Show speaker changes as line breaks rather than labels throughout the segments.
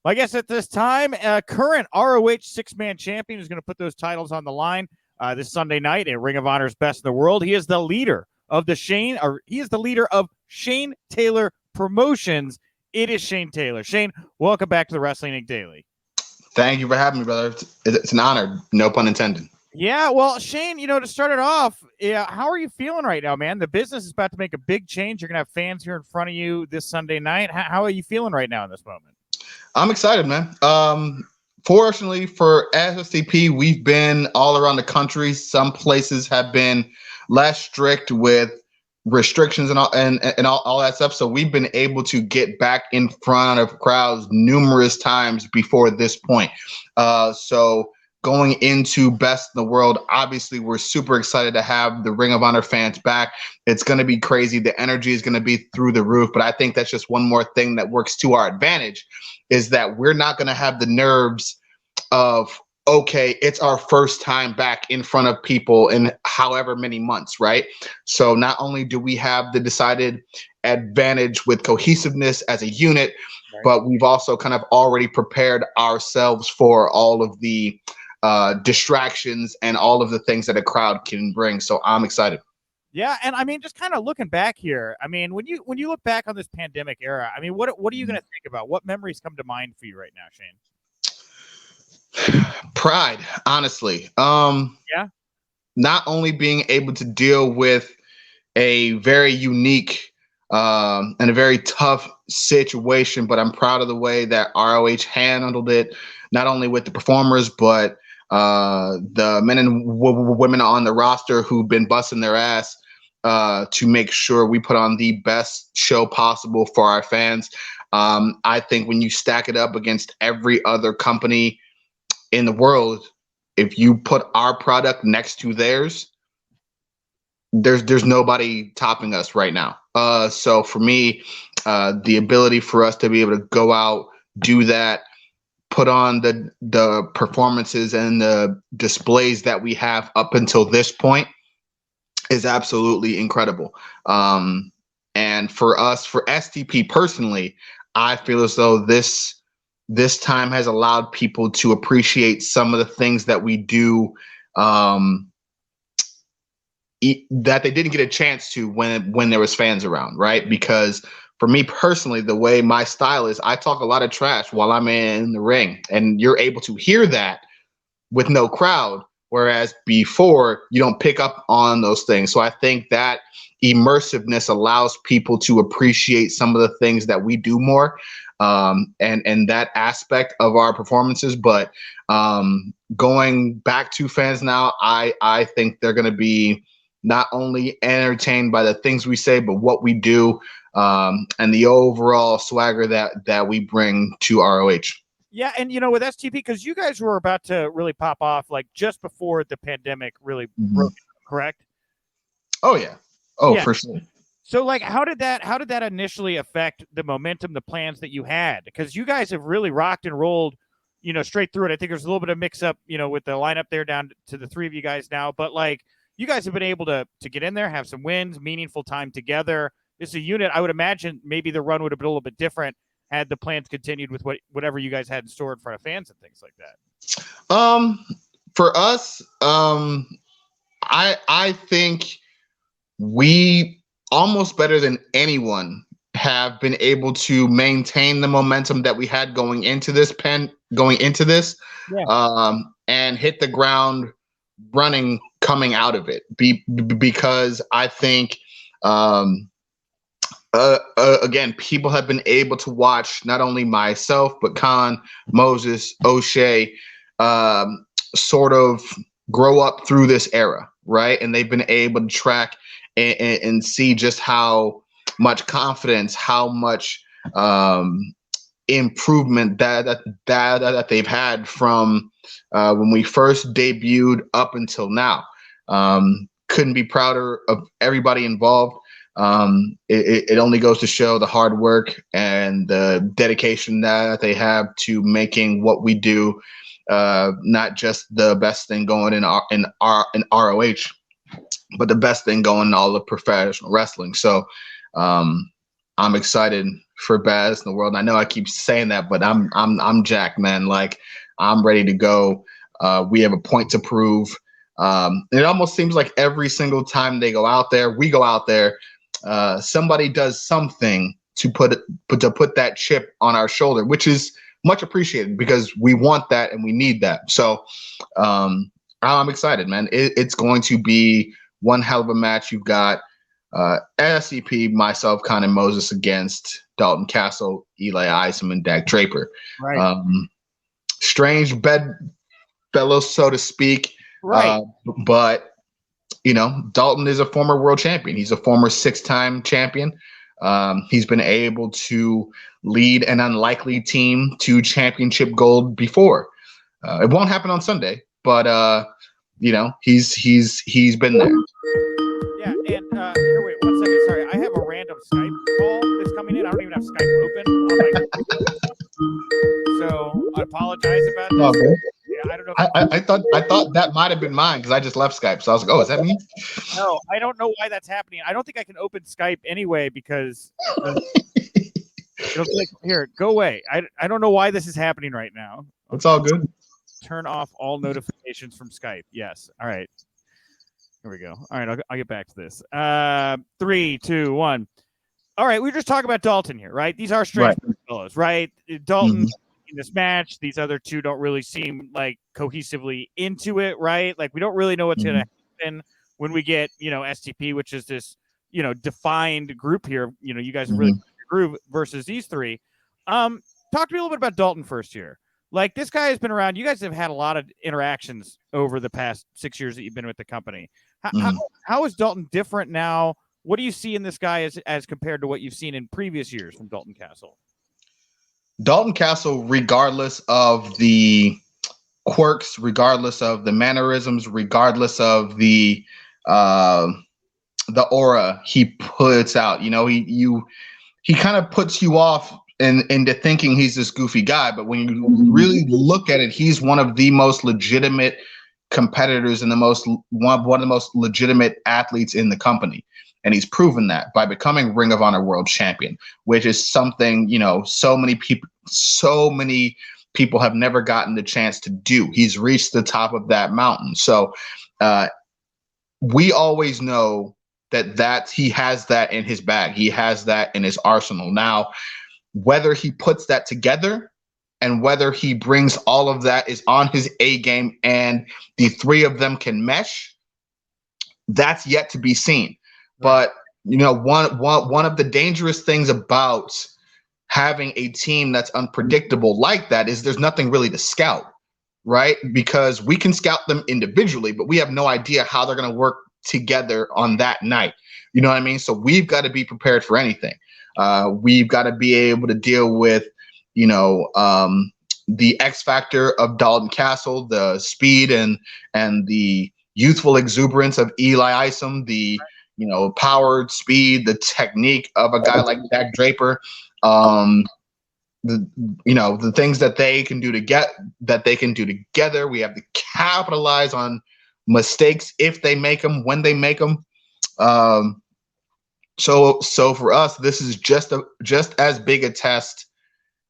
Well, I guess at this time, current ROH six-man champion is going to put those titles on the line this Sunday night at Ring of Honor's Best in the World. He is the leader of Shane Taylor Promotions. It is Shane Taylor. Shane, welcome back to the Wrestling Inc. Daily.
Thank you for having me, brother. It's an honor. No pun intended.
Yeah, well, Shane, to start it off, how are you feeling right now, man? The business is about to make a big change. You're going to have fans here in front of you this Sunday night. How are you feeling right now in this moment?
I'm excited, man. Fortunately for SSTP, we've been all around the country. Some places have been less strict with restrictions and all that stuff. So we've been able to get back in front of crowds numerous times before this point. So going into Best in the World, obviously we're super excited to have the Ring of Honor fans back. It's going to be crazy. The energy is going to be through the roof. But I think that's just one more thing that works to our advantage, is that we're not going to have the nerves of, okay, it's our first time back in front of people in however many months, right? So not only do we have the decided advantage with cohesiveness as a unit, right, but we've also kind of already prepared ourselves for all of the distractions and all of the things that a crowd can bring. So I'm excited.
Yeah, and I mean, just kind of looking back here, I mean, when you look back on this pandemic era, I mean, what are you going to think about? What memories come to mind for you right now, Shane?
Pride, honestly.
Yeah.
Not only being able to deal with a very unique and a very tough situation, but I'm proud of the way that ROH handled it, not only with the performers, but the men and women on the roster who've been busting their ass to make sure we put on the best show possible for our fans. I think when you stack it up against every other company in the world, if you put our product next to theirs, there's nobody topping us right now. So for me, the ability for us to be able to go out, do that, put on the performances and the displays that we have up until this point is absolutely incredible. And for us, for STP personally, I feel as though this time has allowed people to appreciate some of the things that we do that they didn't get a chance to when there was fans around, right? Because for me personally, the way my style is, I talk a lot of trash while I'm in the ring, and you're able to hear that with no crowd, whereas before you don't pick up on those things. So I think that immersiveness allows people to appreciate some of the things that we do more, and that aspect of our performances. But going back to fans now, I think they're going to be not only entertained by the things we say, but what we do, and the overall swagger that we bring to ROH.
Yeah, and with STP, because you guys were about to really pop off like just before the pandemic really broke, correct?
Oh yeah. Oh yeah. For sure.
So like, how did that initially affect the momentum, the plans that you had? Because you guys have really rocked and rolled, straight through it. I think there's a little bit of mix up, with the lineup there down to the three of you guys now, but like, you guys have been able to get in there, have some wins, meaningful time together. This is a unit. I would imagine maybe the run would have been a little bit different had the plans continued with whatever you guys had in store in front of fans and things like that.
For us, I think we almost better than anyone have been able to maintain the momentum that we had going into this, and hit the ground running coming out of it, because I think again, people have been able to watch not only myself but Khan, Moses, O'Shea sort of grow up through this era, right? And they've been able to track and see just how much confidence, how much improvement that they've had from when we first debuted up until now. Couldn't be prouder of everybody involved. It only goes to show the hard work and the dedication that they have to making what we do not just the best thing going in ROH, but the best thing going in all of professional wrestling. So I'm excited for baddest in the world. And I know I keep saying that, but I'm jacked, man. Like, I'm ready to go. We have a point to prove. It almost seems like every single time they go out there, we go out there, somebody does something to put that chip on our shoulder, which is much appreciated because we want that and we need that. So I'm excited, man. It's going to be one hell of a match. You've got SCP, myself, Conan Moses against Dalton Castle, Eli Isom, and Dak Draper.
Right.
Strange bedfellows, so to speak.
Right.
But, Dalton is a former world champion. He's a former 6-time champion. He's been able to lead an unlikely team to championship gold before. It won't happen on Sunday, but he's been there.
Yeah, and here, wait 1 second. Sorry, I have a random Skype call that's coming in. I don't even have Skype open on my computer, so I apologize about this.
Okay.
Yeah, I don't know.
I thought that might have been mine because I just left Skype, so I was like, "Oh, is that me?"
No, I don't know why that's happening. I don't think I can open Skype anyway because it'll be like, here, go away. I don't know why this is happening right now.
It's all good.
Turn off all notifications from Skype. Yes. All right. Here we go. All right, I'll get back to this. 3, 2, 1. All right, we were just talking about Dalton here, right? These are strange fellows, right? Dalton in this match, these other two don't really seem like cohesively into it, right? Like we don't really know what's going to happen when we get, STP, which is this, defined group here. You guys are really groove versus these three. Talk to me a little bit about Dalton first here. Like this guy has been around. You guys have had a lot of interactions over the past 6 years that you've been with the company. How is Dalton different now? What do you see in this guy as compared to what you've seen in previous years from Dalton Castle?
Dalton Castle, regardless of the quirks, regardless of the mannerisms, regardless of the aura he puts out, he kind of puts you off into thinking he's this goofy guy. But when you really look at it, he's one of the most legitimate competitors and one of the most legitimate athletes in the company. And he's proven that by becoming Ring of Honor World Champion, which is something, so many people have never gotten the chance to do. He's reached the top of that mountain. So we always know that he has that in his bag. He has that in his arsenal. Now, whether he puts that together and whether he brings all of that is on his A game and the three of them can mesh, that's yet to be seen. But, one of the dangerous things about having a team that's unpredictable like that is there's nothing really to scout, right? Because we can scout them individually, but we have no idea how they're going to work together on that night. You know what I mean? So we've got to be prepared for anything. We've got to be able to deal with, the X factor of Dalton Castle, the speed and the youthful exuberance of Eli Isom, the powered speed, the technique of a guy like Dak Draper, the things that they can do together. We have to capitalize on mistakes if they make them, when they make them. So for us, this is just as big a test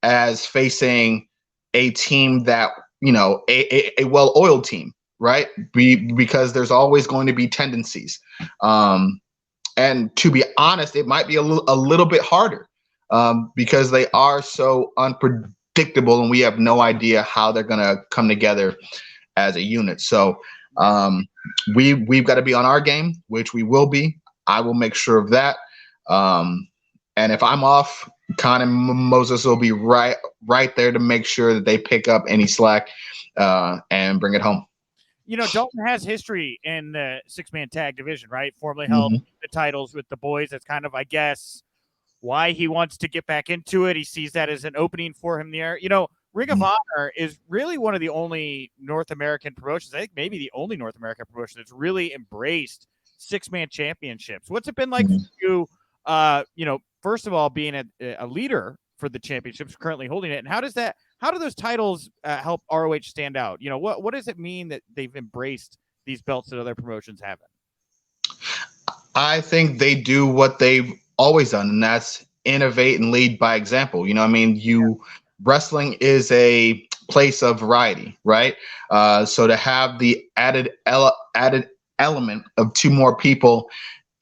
as facing a team that, a well-oiled team, right? Because there's always going to be tendencies. And to be honest, it might be a little bit harder because they are so unpredictable and we have no idea how they're going to come together as a unit. So we've got to be on our game, which we will be. I will make sure of that. And if I'm off, Conan Moses will be right there to make sure that they pick up any slack and bring it home.
Dalton has history in the 6-man tag division, right? Formerly held the titles with the boys. That's kind of, I guess, why he wants to get back into it. He sees that as an opening for him there. Ring of Honor is really one of the only North American promotions, I think maybe the only North American promotion that's really embraced 6-man championships. What's it been like for you, first of all, being a leader for the championships, currently holding it, and how do those titles help ROH stand out? What does it mean that they've embraced these belts that other promotions haven't?
I think they do what they've always done, and that's innovate and lead by example. You know what I mean? Wrestling is a place of variety, right? So to have the added element of two more people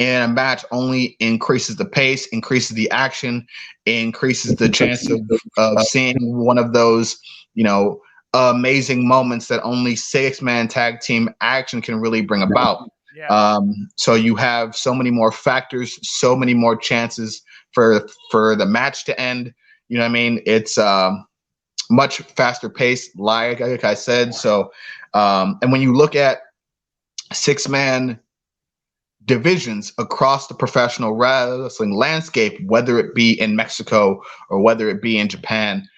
in a match only increases the pace, increases the action, increases the chance of seeing one of those, amazing moments that only six-man tag team action can really bring about.
Yeah.
So you have so many more factors, so many more chances for the match to end. You know what I mean? It's much faster pace, like I said. So, and when you look at six-man divisions across the professional wrestling landscape, whether it be in Mexico or whether it be in Japan,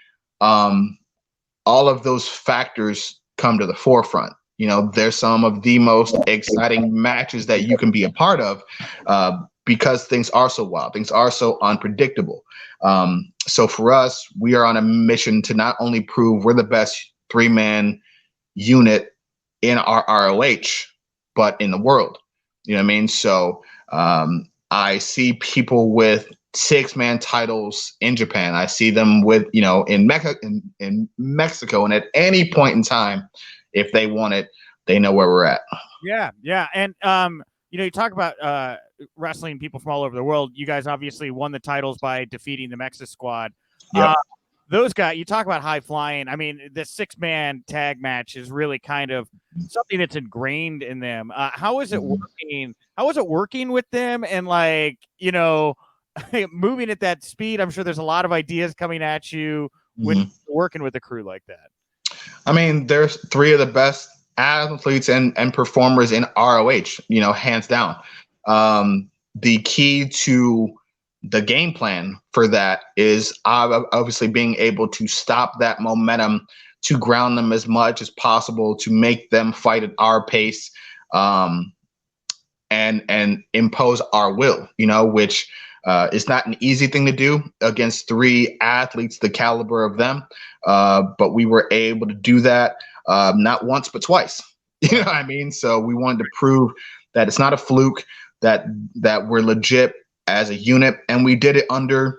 all of those factors come to the forefront. There's some of the most exciting matches that you can be a part of because things are so wild, things are so unpredictable. So for us, we are on a mission to not only prove we're the best three-man unit in our ROH, but in the world. You know what I mean? So I see people with six-man titles in Japan. I see them with, in Mexico. And at any point in time, if they want it, they know where we're at.
Yeah. Yeah. And, you talk about wrestling people from all over the world. You guys obviously won the titles by defeating the Mexa squad.
Yep.
Those guys, you talk about high flying. I mean, the six-man tag match is really kind of something that's ingrained in them. How is it working? How is it working with them? And moving at that speed, I'm sure there's a lot of ideas coming at you when working with a crew like that.
I mean, there's three of the best athletes and performers in ROH, hands down. The key to the game plan for that is obviously being able to stop that momentum, to ground them as much as possible, to make them fight at our pace, and impose our will, which is not an easy thing to do against three athletes the caliber of them. But we were able to do that not once, but twice. You know what I mean? So we wanted to prove that it's not a fluke, that we're legit as a unit, and we did it under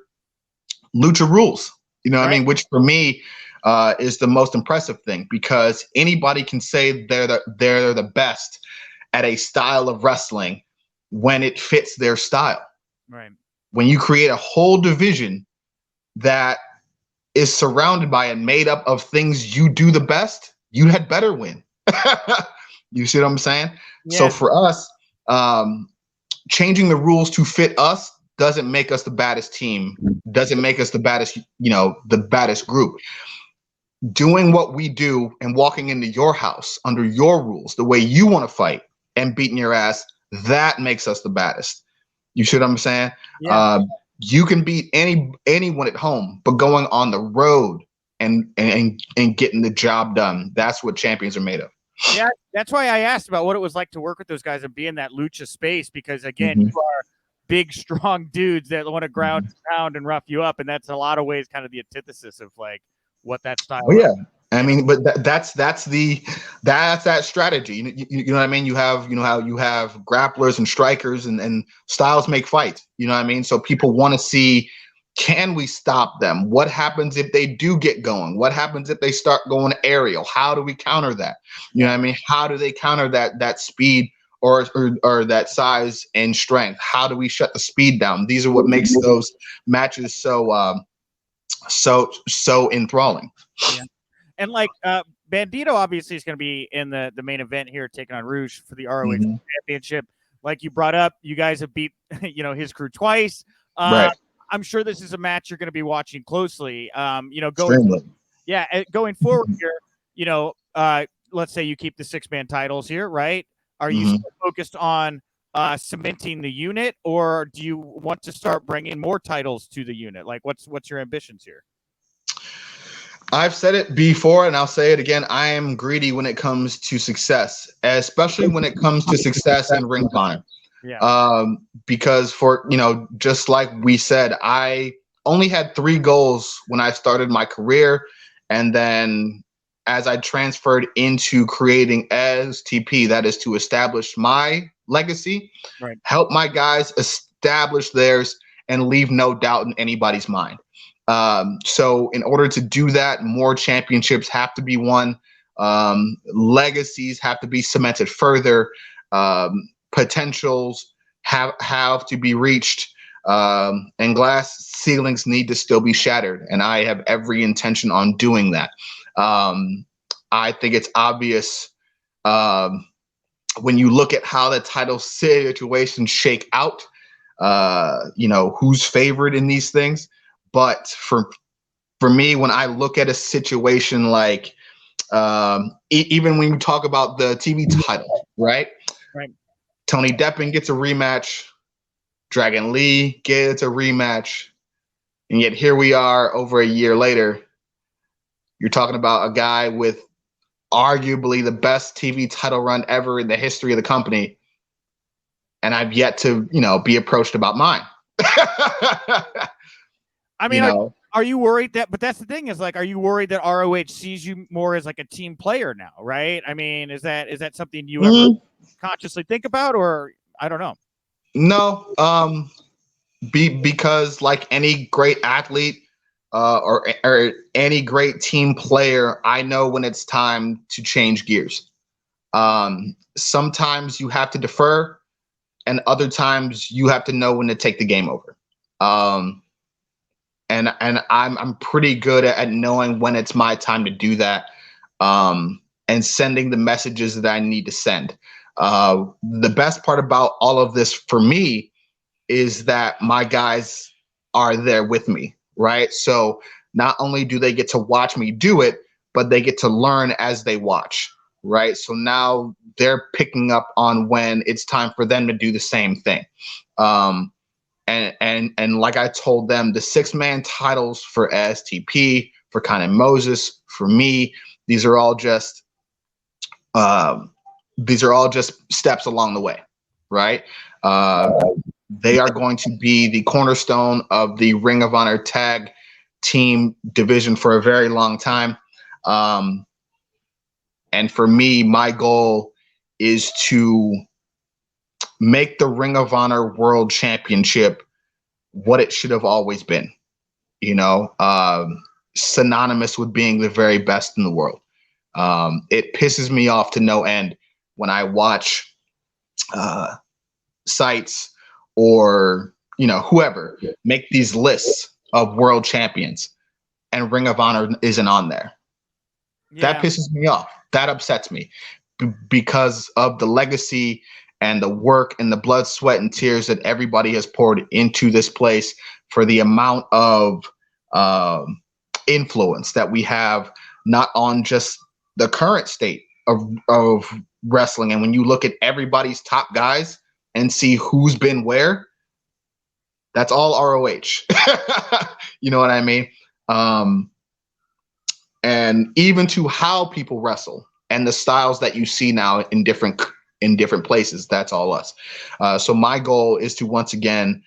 lucha rules. You know what I mean? Which for me is the most impressive thing, because anybody can say they're the best at a style of wrestling when it fits their style.
Right. When
you create a whole division that is surrounded by and made up of things you do the best, you had better win. You see what I'm saying? Yeah. So for us, changing the rules to fit us doesn't make us the baddest team, doesn't make us the baddest, the baddest group. Doing what we do and walking into your house under your rules, the way you want to fight and beating your ass, that makes us the baddest. You see what I'm saying? Yeah. You can beat anyone at home, but going on the road and getting the job done, that's what champions are made of.
Yeah, that's why I asked about what it was like to work with those guys and be in that lucha space, because again, you are big, strong dudes that want to ground and pound and rough you up, and that's a lot of ways kind of the antithesis of like what that style is.
Yeah. I mean, but that's that strategy. You know what I mean? You have grapplers and strikers, and styles make fights. You know what I mean? So people want to see, can we stop them? What happens if they do get going? What happens if they start going aerial? How do we counter that? You know what I mean? How do they counter that speed or that size and strength? How do we shut the speed down? These are what makes those matches so enthralling.
Yeah. And Bandito obviously is going to be in the main event here, taking on Rouge for the ROH championship. Like you brought up, you guys have beat his crew twice.
Right.
I'm sure this is a match you're going to be watching closely. Going forward here, let's say you keep the six-man titles here, right? Are you still focused on cementing the unit, or do you want to start bringing more titles to the unit? Like, what's your ambitions here?
I've said it before and I'll say it again. I am greedy when it comes to success, especially when it comes to success in ring time. Yeah. Because just like we said, I only had 3 goals when I started my career. And then as I transferred into creating STP, that is to establish my legacy, help my guys establish theirs, and leave no doubt in anybody's mind. So in order to do that, more championships have to be won. Legacies have to be cemented further. Potentials have to be reached. And glass ceilings need to still be shattered. And I have every intention on doing that. I think it's obvious when you look at how the title situations shake out, who's favored in these things. But for me, when I look at a situation like even when you talk about the TV title, right?
Right.
Tony Deppen gets a rematch. Dragon Lee gets a rematch. And yet here we are over a year later. You're talking about a guy with arguably the best TV title run ever in the history of the company. And I've yet to, be approached about mine.
I mean, are you worried that, but that's the thing is like, are you worried that ROH sees you more as like a team player now? Right. I mean, is that something you ever consciously think about, or I don't know.
No. Because like any great athlete, or any great team player, I know when it's time to change gears. Sometimes you have to defer, and other times you have to know when to take the game over. And I'm pretty good at knowing when it's my time to do that, and sending the messages that I need to send. The best part about all of this for me is that my guys are there with me, right? So not only do they get to watch me do it, but they get to learn as they watch, right? So now they're picking up on when it's time for them to do the same thing. And like I told them, the 6-man titles for STP, for Khan and Moses, for me, these are all just steps along the way, right? They are going to be the cornerstone of the Ring of Honor tag team division for a very long time. And for me, my goal is to make the Ring of Honor World Championship what it should have always been, synonymous with being the very best in the world. It pisses me off to no end when I watch sites or whoever make these lists of world champions and Ring of Honor isn't on there. Yeah. That pisses me off. That upsets me because of the legacy and the work and the blood, sweat, and tears that everybody has poured into this place, for the amount of influence that we have, not on just the current state of wrestling. And when you look at everybody's top guys and see who's been where, that's all ROH. You know what I mean? And even to how people wrestle and the styles that you see now in different places, that's all us. So my goal is to once again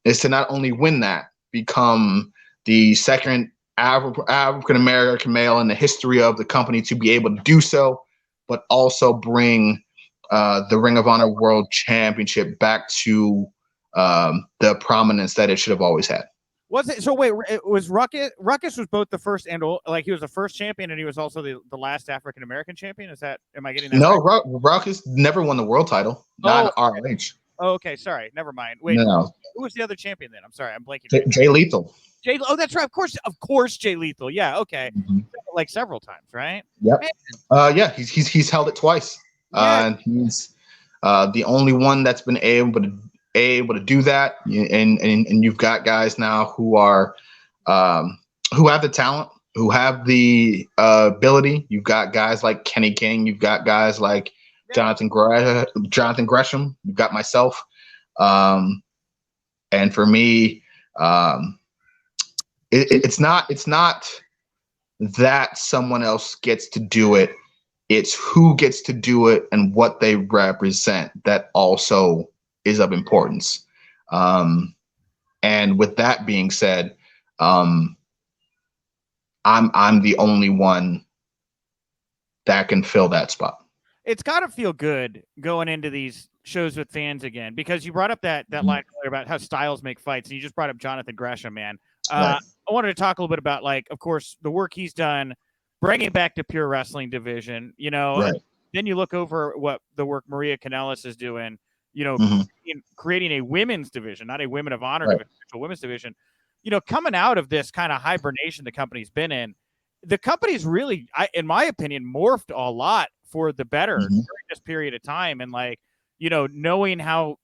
is to not only win that, become the second African American male in the history of the company to be able to do so, but also bring the Ring of Honor World Championship back to the prominence that it should have always had.
Was it so? Wait, it was Ruckus. Ruckus was both the first and he was the first champion, and he was also the last African American champion. Is that? Am I getting that?
No,
right?
Ruckus never won the world title. Not ROH.
Oh, okay. Sorry, never mind. Wait,
no.
Who was the other champion then? I'm sorry, I'm blanking.
Jay Lethal.
Oh, that's right. Of course, Jay Lethal. Yeah, okay. Mm-hmm. Like several times, right?
Yep. Yeah, he's held it twice. Yeah. And he's the only one that's been able to do that. And you've got guys now who are who have the talent, who have the ability. You've got guys like Kenny King. You've got guys like Jonathan Gresham. You've got myself. And for me, it's not that someone else gets to do it. It's who gets to do it and what they represent that also is of importance. And with that being said, I'm the only one that can fill that spot.
It's got to feel good going into these shows with fans again, because you brought up that line earlier about how styles make fights, and you just brought up Jonathan Gresham, man.
Right.
I wanted to talk a little bit about, like, of course, the work he's done bringing back the pure wrestling division,
Right.
then you look over what the work Maria Kanellis is doing, creating a women's division, not a Women of Honor division, a women's division. Coming out of this kind of hibernation the company's been in, the company's really, in my opinion, morphed a lot for the better during this period of time. And, like, knowing how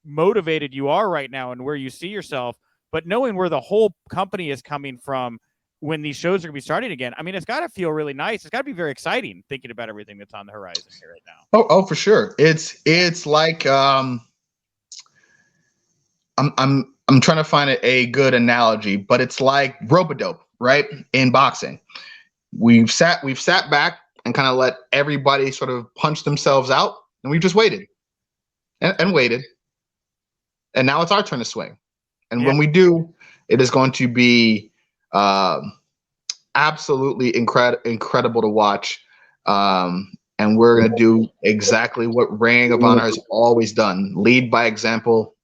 motivated you are right now and where you see yourself, but knowing where the whole company is coming from when these shows are going to be starting again, I mean, it's got to feel really nice. It's got to be very exciting thinking about everything that's on the horizon here right now.
Oh, for sure. It's like I'm trying to find a good analogy, but it's like rope-a-dope, right? In boxing, we've sat back and kind of let everybody sort of punch themselves out, and we've just waited and waited, and now it's our turn to swing. And when we do, it is going to be absolutely incredible to watch. And we're going to do exactly what Ring of Honor has always done: lead by example,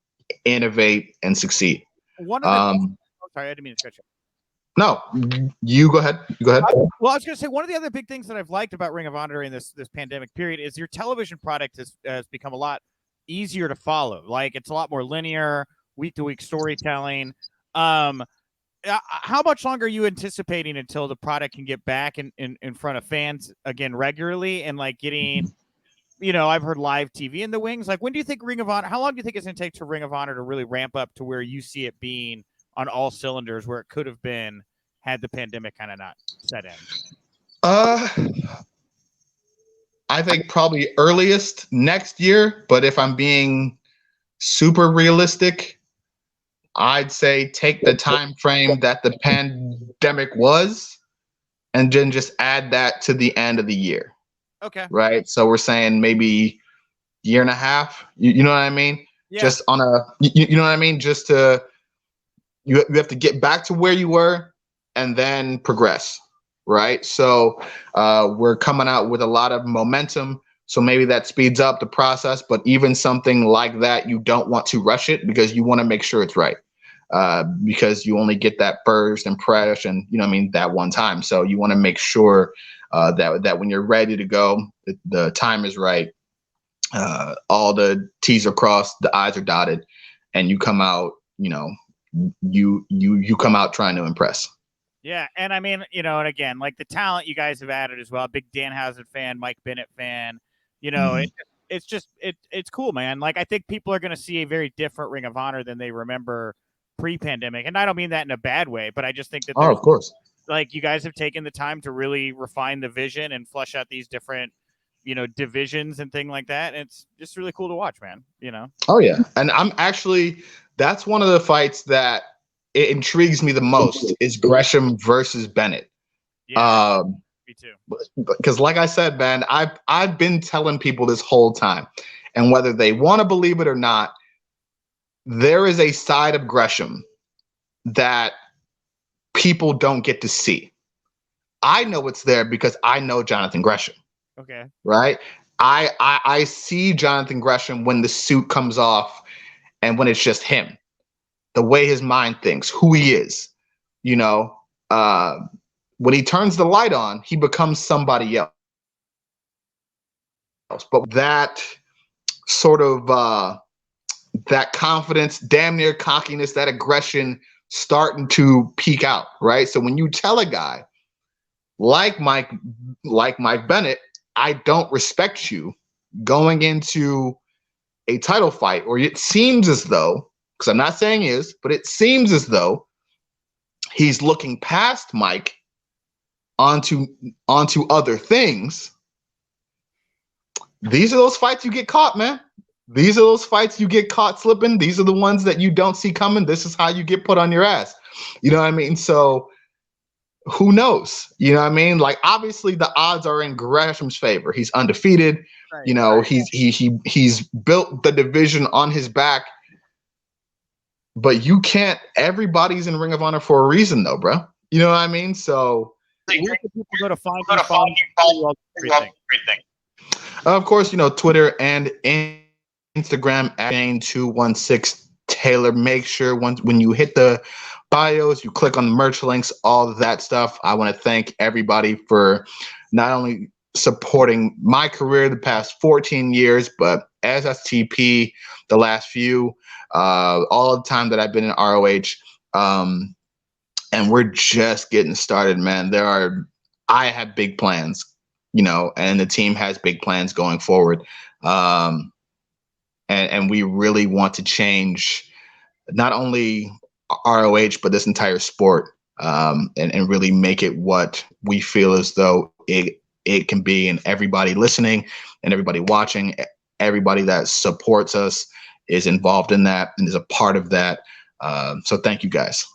innovate, and succeed.
One of the sorry, I didn't mean to cut you.
No, you go ahead. You go ahead.
Well, I was going to say, one of the other big things that I've liked about Ring of Honor during this pandemic period is your television product has become a lot easier to follow. Like, it's a lot more linear, week-to-week storytelling. How much longer are you anticipating until the product can get back in front of fans again regularly, and, like, getting, I've heard live TV in the wings. Like, when do you think Ring of Honor, how long do you think it's going to take to Ring of Honor to really ramp up to where you see it being on all cylinders, where it could have been had the pandemic kind of not set in?
I think probably earliest next year, but if I'm being super realistic, I'd say take the time frame that the pandemic was and then just add that to the end of the year.
Okay.
Right. So we're saying maybe year and a half. You know what I mean?
Yeah.
Just on a, you know what I mean? Just to, you have to get back to where you were and then progress. Right. So we're coming out with a lot of momentum. So maybe that speeds up the process. But even something like that, you don't want to rush it, because you want to make sure it's right. Because you only get that first impression, that one time. So you want to make sure that when you're ready to go, the time is right. All the T's are crossed, the I's are dotted, and you come out, you come out trying to impress.
Yeah, and I mean, and again, like, the talent you guys have added as well. Big Danhausen fan, Mike Bennett fan. It's just it's cool, man. Like, I think people are going to see a very different Ring of Honor than they remember pre-pandemic, and I don't mean that in a bad way, but I just think that
of course,
like, you guys have taken the time to really refine the vision and flesh out these different, divisions and thing like that. And it's just really cool to watch, man.
Oh yeah, and that's one of the fights that it intrigues me the most is Gresham versus Bennett.
Yeah, me too.
Because, like I said, man, I've been telling people this whole time, and whether they want to believe it or not, there is a side of Gresham that people don't get to see. I know it's there because I know Jonathan Gresham.
Okay.
Right? I see Jonathan Gresham when the suit comes off and when it's just him. The way his mind thinks, who he is. When he turns the light on, he becomes somebody else. But that sort of that confidence, damn near cockiness, that aggression starting to peak out, right? So when you tell a guy like Mike Bennett, I don't respect you, going into a title fight, or it seems as though, because I'm not saying is, but it seems as though he's looking past Mike onto other things. These are those fights you get caught, man. These are those fights you get caught slipping. These are the ones that you don't see coming. This is how you get put on your ass. You know what I mean? So who knows? You know what I mean? Like, obviously the odds are in Gresham's favor. He's undefeated. Right. He's built the division on his back. But you can't, everybody's in Ring of Honor for a reason though, bro. You know what I mean? So
where can people go to find everything?
Of course, Twitter and Instagram at Shane216 Taylor. Make sure when you hit the bios, you click on the merch links, all of that stuff. I want to thank everybody for not only supporting my career the past 14 years, but as STP the last few, all the time that I've been in ROH. And we're just getting started, man. I have big plans, and the team has big plans going forward. And we really want to change not only ROH, but this entire sport, and really make it what we feel as though it can be. And everybody listening and everybody watching, everybody that supports us is involved in that and is a part of that. So thank you guys.